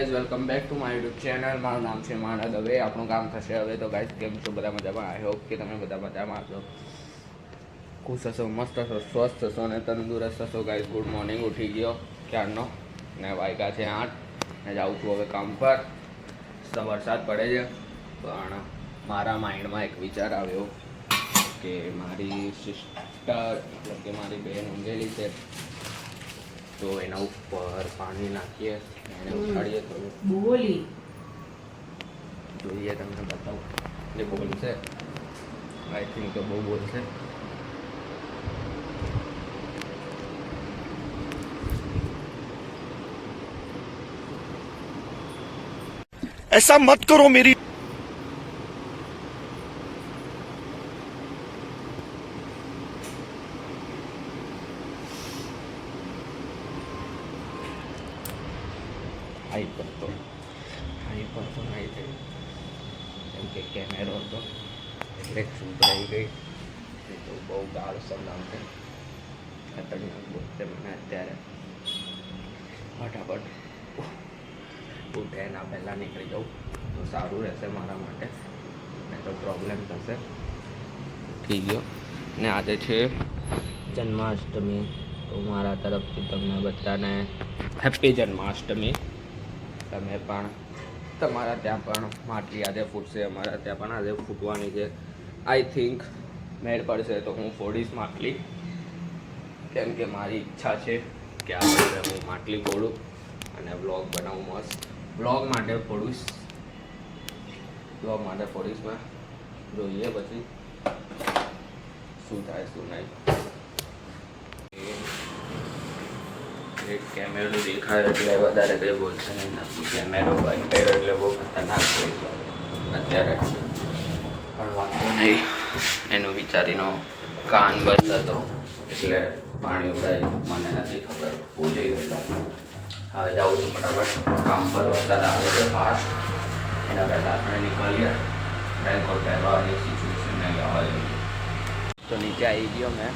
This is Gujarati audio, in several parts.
Guys welcome back to my YouTube channel. મારું નામ છે માનવ દવે. આપણું કામ થશે હવે. તો ગાઈઝ કેમ છો? બધા મજામાં? આઈ હોપ કે તમે બધા મજામાં હશો, ખુશ હશો, મસ્ત હશો, સ્વસ્થ હશો અને તંદુરસ્ત હશો. Guys good morning. ઉઠી ગયો ક્યારનો ને વાગ્યા છે 8 ને જાઉં છું હવે કામ પર. વરસાદ પડે છે પણ મારા માઇન્ડમાં એક વિચાર આવ્યો કે મારી સિસ્ટર મતલબ કે મારી બહેન ઊંઘેલી છે તો એના ઉપર પાણી નાખીએ, એને ઉઠાડીએ તો બોલી જોઈએ. તમને બતાવું એ બોલશે. આઈ થિંક તો બહુ બોલશે. ऐसा मत करो मेरी હાઈ પર તો નહીં થઈ કેમ કે કેમેરો હતો એટલે છૂટ રહી ગઈ. એ તો બહુ ગાળ સંદામ છે. ખતરનાક બોલશે મને અત્યારે. ફટાફટ ઉઠે એના પહેલાં નીકળી જાઉં તો સારું રહેશે મારા માટે, નહીં તો પ્રોબ્લેમ થશે. થઈ ગયો ને આજે છે જન્માષ્ટમી. તો મારા તરફથી તમને બધાને હેપી જન્માષ્ટમી. તમે પણ તમારા ત્યાં પણ માટલી આજે ફૂટશે, અમારા ત્યાં પણ આજે ફૂટવાની છે. આઈ થિંક મેળ પડશે તો હું ફોડીશ માટલી, કેમ કે મારી ઈચ્છા છે કે આજે હું માટલી ફોડું અને વ્લોગ બનાવું મસ્ત. વ્લોગ માટે ફોડીશ મેં. જોઈએ પછી શું થાય શું નહીં. એક કેમેરો દેખાય એટલે વધારે કંઈ બોલશે નહીં. કેમેરો બંધ કર્યો એટલે બહુ ખતરનાક થઈ ગયો અત્યારે. પણ વાંધો નહીં, એનું વિચારીનો કાન બંધ હતો એટલે પાણી ઉડાય મને નથી ખબર. ભૂલી ગયેલો. હવે જાઉં છું ફટાફટ કામ પર. વરસાદ આવે છે ફાસ્ટ, એના પહેલાં આપણે નીકળીએ. રેનકોટ પહેરવાની સિચ્યુએશન નહીં આવવા જોઈએ. તો નીચે આવી ગયો મેં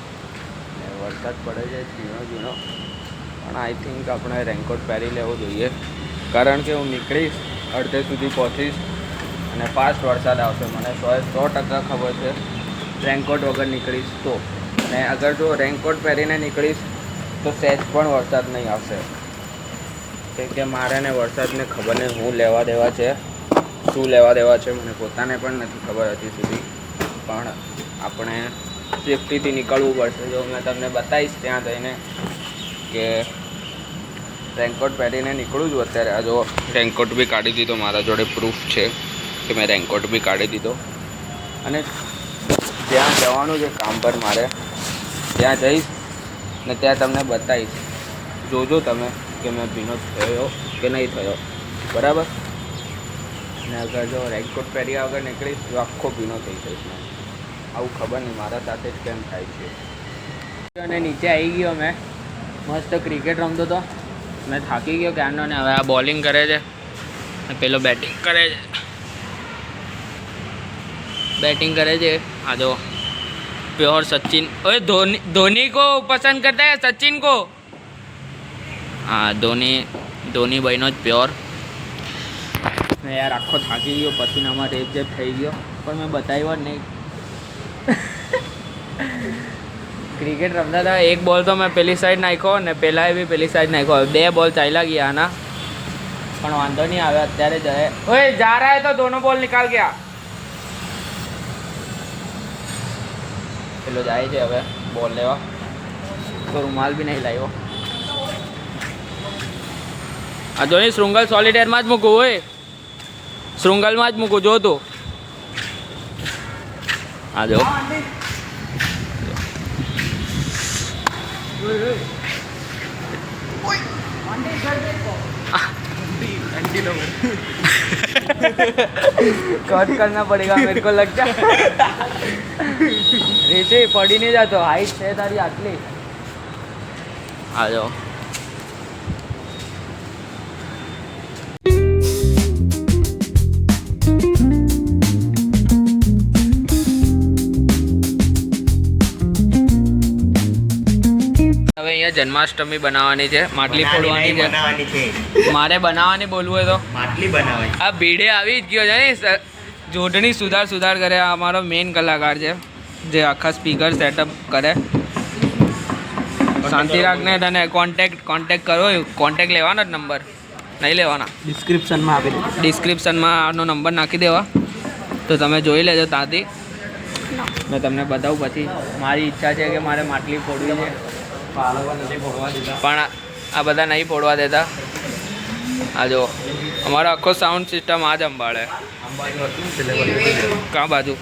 ને વરસાદ પડે છે ઝીણો ઝીણો, પણ આઈ થિંક આપણે રેનકોટ પહેરી લેવો જોઈએ, કારણ કે હું નીકળીશ અડધે સુધી પહોંચીશ અને ફાસ્ટ વરસાદ આવશે. મને 100% ખબર છે રેનકોટ વગર નીકળીશ તો. અને અગર જો રેનકોટ પહેરીને નીકળીશ તો સહેજ પણ વરસાદ નહીં આવશે, કેમ કે મારે ને વરસાદને ખબર નહીં શું લેવા દેવા છે. મને પોતાને પણ નથી ખબર હજી સુધી, પણ આપણે સેફટીથી નીકળવું પડશે. જો મેં તમને બતાવીશ ત્યાં જઈને કે રેનકોટ પહેરીને નીકળું છું અત્યારે. આ જો રેનકોટ બી કાઢી દીધો, મારા જોડે પ્રૂફ છે કે મેં રેનકોટ બી કાઢી દીધો. અને ત્યાં જવાનું છે કામ પર મારે, ત્યાં જઈશ ને ત્યાં તમને બતાવીશ. જોજો તમે કે મેં ભીનો થયો કે નહીં થયો, બરાબર. ને અગર જો રેનકોટ પહેર્યા વગર નીકળીશ તો આખો ભીનો થઈ જઈશ મેં. આવું ખબર નહીં મારા સાથે જ કેમ થાય છે. અને નીચે આવી ગયો મેં, મસ્ત ક્રિકેટ રમતો હતો. મેં થાકી ગયો ક્યારનો ને હવે આ બોલિંગ કરે છે ને પેલો બેટિંગ કરે છે. આ જો પ્યોર સचिन. ओए धोनी को पसंद करता है सचिन को. हाँ ધોની ભાઈનો જ પ્યોર. મેં યાર આખો થાકી ગયો, પસીનામાં રેપ થઈ ગયો, પણ મેં બતાવ્યો જ નહીં. ક્રિકેટ રમતા હતા. એક બોલ તો મેં પેલી સાઈડ નાખ્યો ને પેલાએ બી પેલી સાઈડ નાખ્યો. 2 બોલ ચાલ્યા ગયા આના, પણ વાંધો નહીં આવે. અત્યારે જાય ઓય જા રહા હે તો દોનો બોલ નિકાલ ગયા. પેલો જાય છે હવે બોલ લેવા, તો રૂમાલ બી નહીં લાવ્યો. આ જો નહીં શૃંગલ સોલિટેરમાં જ મૂકું હોય, શૃંગલમાં જ મૂકું જો તું. આ જો कट करना पड़ेगा मेरे को लगता है. रेचे पड़ी नहीं जातो, हाइट है तारी आटली. आ जाओ. હવે અહીંયા જન્માષ્ટમી બનાવવાની છે, માટલી ફોડવાની છે. મારે બનાવવાની બોલવું હોય તો માટલી બનાવવાની. આ ભીડે આવી જ ગયો છે ને, જોડણી સુધાર કરે. આ અમારો મેઇન કલાકાર છે જે આખા સ્પીકર સેટઅપ કરે. શાંતિ રાખને, તને કોન્ટેક્ટ કરો. કોન્ટેક્ટ લેવાનો જ નંબર નહીં લેવાના, ડિસ્ક્રિપ્શનમાં આપી દે. ડિસ્ક્રિપ્શનમાં આનો નંબર નાખી દેવા તો તમે જોઈ લેજો ત્યાંથી. મેં તમને બતાવું પછી. મારી ઈચ્છા છે કે મારે માટલી ફોડવી છે, પણ આ બધા નહીં ફોડવા દેતા. આ જો અમારો આખો સાઉન્ડ સિસ્ટમ આ જ અંબાળે. કાં બાજુ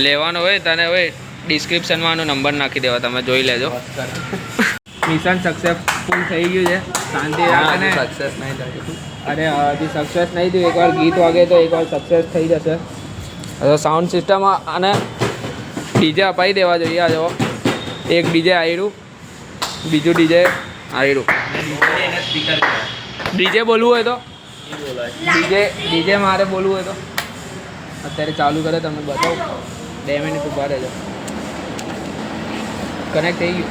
લેવાનો હોય તને હોય ડિસ્ક્રિપ્શનમાં આનો નંબર નાખી દેવા, તમે જોઈ લેજો. મિશન સક્સેસફુલ થઈ ગયું છે. શાંતિ રાખને. સક્સેસ નહીં થયું. અરે હજી સક્સેસ નહીં થયું. એકવાર ગીત વાગે તો એકવાર સક્સેસ થઈ જશે. તો સાઉન્ડ સિસ્ટમ અને ડીજે અપાઈ દેવા જોઈએ. આ જો એક ડીજે આવ્યું, બીજું ડીજે આવ્યું. ડીજે બોલવું હોય તો ડીજે મારે બોલવું હોય તો અત્યારે ચાલુ કરે, તમને બતાવું. 2 મિનિટ ઊભા રહેજો. કનેક્ટ થઈ ગયું.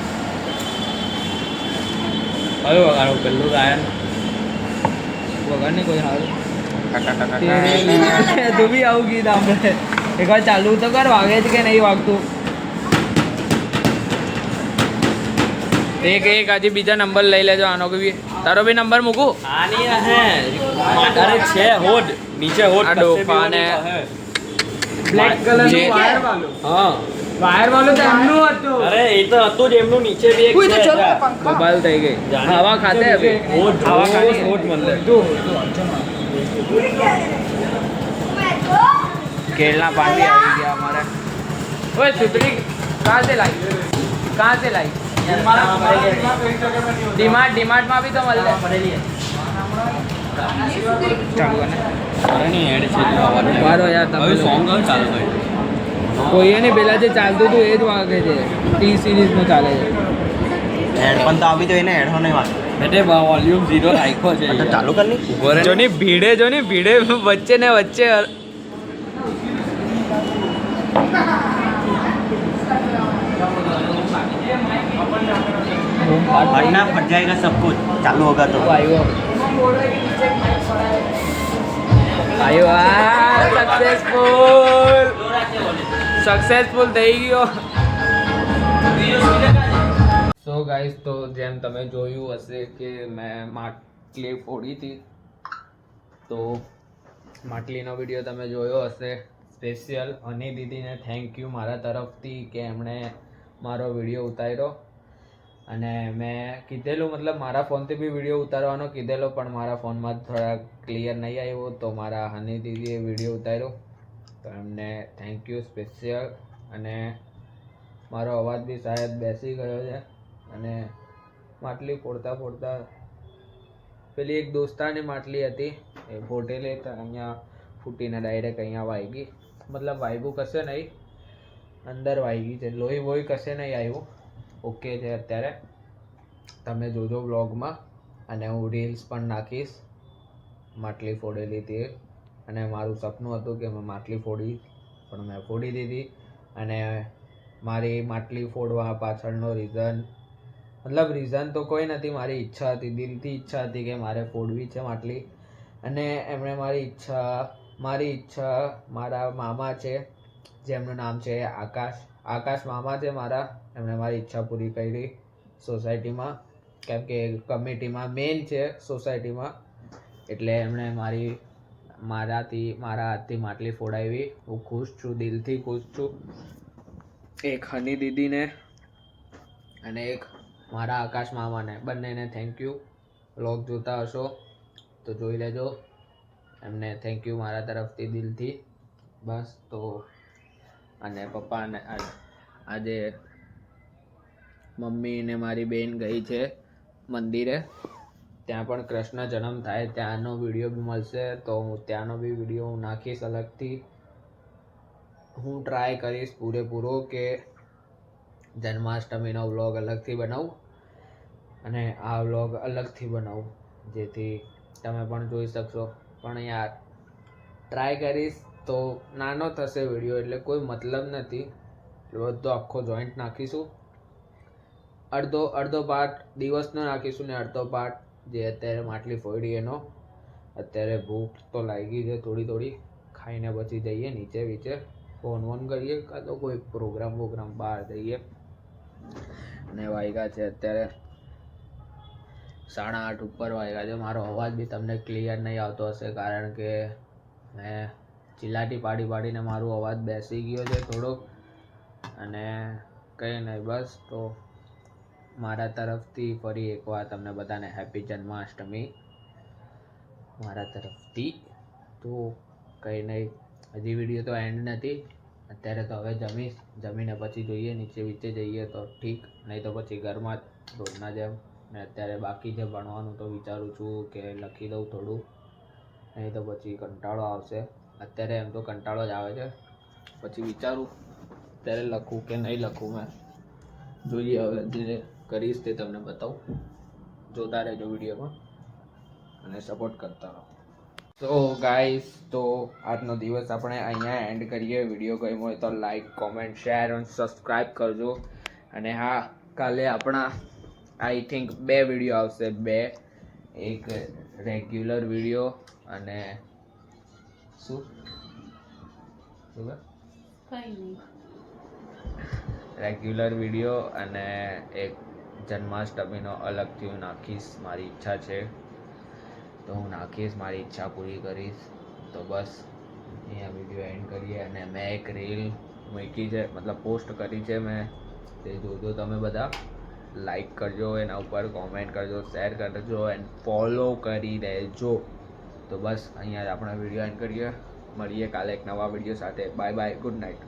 હવે વગાડો. પેલું ગાયન વગાડ નહીં કોઈ સારું. તું બી આવું ગીત આપણે એકવાર ચાલુ તો કર. વાગે છે કે નહીં વાગતું? એક હજી બીજા નંબર લઈ લેજો. આનો બી તારો બી નંબર મૂકું. છે હોડ નીચે હોડ. આ ડોફાને બ્લેક કલર નું વાયર વાળું. હા, વાયર વાળું તો એમનું હતું. અરે એ તો હતું જ એમનું. નીચે બી એક છે. મોબાઈલ થઈ ગઈ. હવા ખાતે અભી હોડ હવા ખાતી. હોડ મળે. केला पान भी आ गया हमारा. ओए सुतरी कहाँ से लाई? डिमार्ट में भी तो मिल रहा. ચાલુ કરને. અરે ની એડ છે બારો યાર તમે સોંગ ચાલુ થયું. કોઈએ નહીં. પેલા જે ચાલતું હતું એ જ વાગે છે. ટી સિરીઝનું ચાલે છે. હેડફોન તો આવી જોઈએ ને. હેડફોન નહીં વાગે એટલે વોલ્યુમ 0 રાખ્યો છે. ચાલુ કરની જોની ભીડે વચ્ચે ને વચ્ચે. फटना फट जाएगा सब कुछ. चालू होगा तो આવ્યો સક્સેસફુલ થઈ ગયો. સો ગાઈસ, તો જેમ તમે જોયું હશે કે મેં માટલી ફોડી હતી, તો માટલીનો વિડીયો તમે જોયો હશે. સ્પેશિયલ હની દીદીને થેન્ક યુ મારા તરફથી કે એમણે મારો વિડીયો ઉતાર્યો. અને મેં કીધેલું, મતલબ મારા ફોનથી બી વિડીયો ઉતારવાનો કીધેલો, પણ મારા ફોનમાં થોડા ક્લિયર નહીં આવ્યો, તો મારા હની દીદીએ વિડીયો ઉતાર્યો. તો એમને થેન્ક યુ સ્પેશિયલ. અને મારો અવાજ બી શાયદ બેસી ગયો છે. અને માટલી ફોડતા પેલી એક દોસ્તારની માટલી હતી એ ફોટેલી, તો અહીંયા ફૂટીને ડાયરેક્ટ અહીંયા વાગી. મતલબ વાગ્યું કશે નહીં, અંદર વાગી છે. લોહી કશે નહીં આવ્યું. ઓકે છે અત્યારે. તમે જોજો વ્લોગમાં. અને હું રીલ્સ પણ નાખીશ માટલી ફોડેલી તે. અને મારું સપનું હતું કે મેં માટલી ફોડી, પણ મેં ફોડી દીધી. અને મારી માટલી ફોડવા પાછળનો રીઝન તો કોઈ નથી. મારી ઈચ્છા હતી, દિલથી ઈચ્છા હતી કે મારે ફોડવી છે માટલી. અને એમણે મારી ઈચ્છા મારા મામા છે જેમનું નામ છે આકાશ મામા છે મારા. એમણે મારી ઈચ્છા પૂરી કરી સોસાયટીમાં, કેમ કે કમિટીમાં મેઇન છે સોસાયટીમાં. એટલે એમણે મારા હાથથી માટલી ફોડાવી. હું ખુશ છું, દિલથી ખુશ છું. એક હની દીદીને અને એક મારા આકાશ મામાને, બંનેને થેન્ક યુ. વ્લોગ જોતા હશો તો જોઈ લેજો. એમને થેન્ક યુ મારા તરફથી દિલથી. બસ. તો અને પપ્પાને આજે મમ્મી ને મારી બેન ગઈ છે મંદિરે. ત્યાં પણ કૃષ્ણ જન્મ થાય ત્યાંનો વિડીયો બી મળશે, તો હું ત્યાંનો બી વિડીયો હું નાખીશ અલગથી. હું ટ્રાય કરીશ પૂરેપૂરો કે જન્માષ્ટમીનો વ્લોગ અલગથી બનાવું અને આ વ્લોગ અલગથી બનાવું, જેથી તમે પણ જોઈ શકશો. પણ યાર ટ્રાય કરીશ તો નાનો થશે વિડીયો, એટલે કોઈ મતલબ નથી. બધો આખો જોઈન્ટ નાખીશું અડધો પાર્ટ દિવસનો નાખીશું ને અડધો પાર્ટ જે અત્યારે માટલી ફોડી એનો. અત્યારે ભૂખ તો લાગી છે થોડી ખાઈને પછી જઈએ નીચે ફોન કરીએ કાં તો કોઈ પ્રોગ્રામ બહાર જઈએ. અને વાગ્યા છે અત્યારે 8:30 ઉપર વાગ્યા છે. મારો અવાજ બી તમને ક્લિયર નહીં આવતો હશે કારણ કે મેં ચિલાટી પાડીને મારો અવાજ બેસી ગયો છે થોડોક. અને કંઈ નહીં, બસ તો મારા તરફથી ફરી એકવાર તમને બધાને હેપી જન્માષ્ટમી મારા તરફથી. તો કંઈ નહીં, હજી વિડીયો તો એન્ડ નથી. અત્યારે તો હવે જમીને પછી જોઈએ નીચે જઈએ તો ઠીક, નહીં તો પછી ઘરમાં રોજના જેમ. ને અત્યારે બાકી છે ભણવાનું તો વિચારું છું કે લખી દઉં થોડું, નહીં તો પછી કંટાળો આવશે. અત્યારે એમ તો કંટાળો જ આવે છે, પછી વિચારું ત્યારે લખું કે નહીં લખું. મેં જોઈએ હવે જે કરીશ તે તમને બતાવું. જોતા રહેજો વિડીયોમાં અને સપોર્ટ કરતા રહો. તો ગાઈસ, તો આજનો દિવસ આપણે અહીંયા એન્ડ કરીએ. વિડીયો ગમ્યો હોય તો લાઈક, કોમેન્ટ, શેર અને સબસ્ક્રાઈબ કરજો. અને હા, કાલે આપણા આઈ થિંક 2 વિડીયો આવશે. 2, એક રેગ્યુલર વિડીયો અને શું રેગ્યુલર વિડીયો અને એક જન્માષ્ટમીનો અલગથી હું નાખીશ. મારી ઈચ્છા છે તો હું નાખીશ, મારી ઈચ્છા પૂરી કરીશ. તો બસ અહીંયા વિડીયો એન્ડ કરીએ. અને મેં એક રીલ મૂકી છે, મતલબ પોસ્ટ કરી છે મેં, તે જોજો તમે બધા. લાઈક કરજો, એના ઉપર કોમેન્ટ કરજો, શેર કરજો એન્ડ ફોલો કરી દેજો. તો બસ અહીંયા જ આપણે વિડીયો એન્ડ કરીએ. મળીએ કાલે એક નવા વિડીયો સાથે. Bye bye, good night.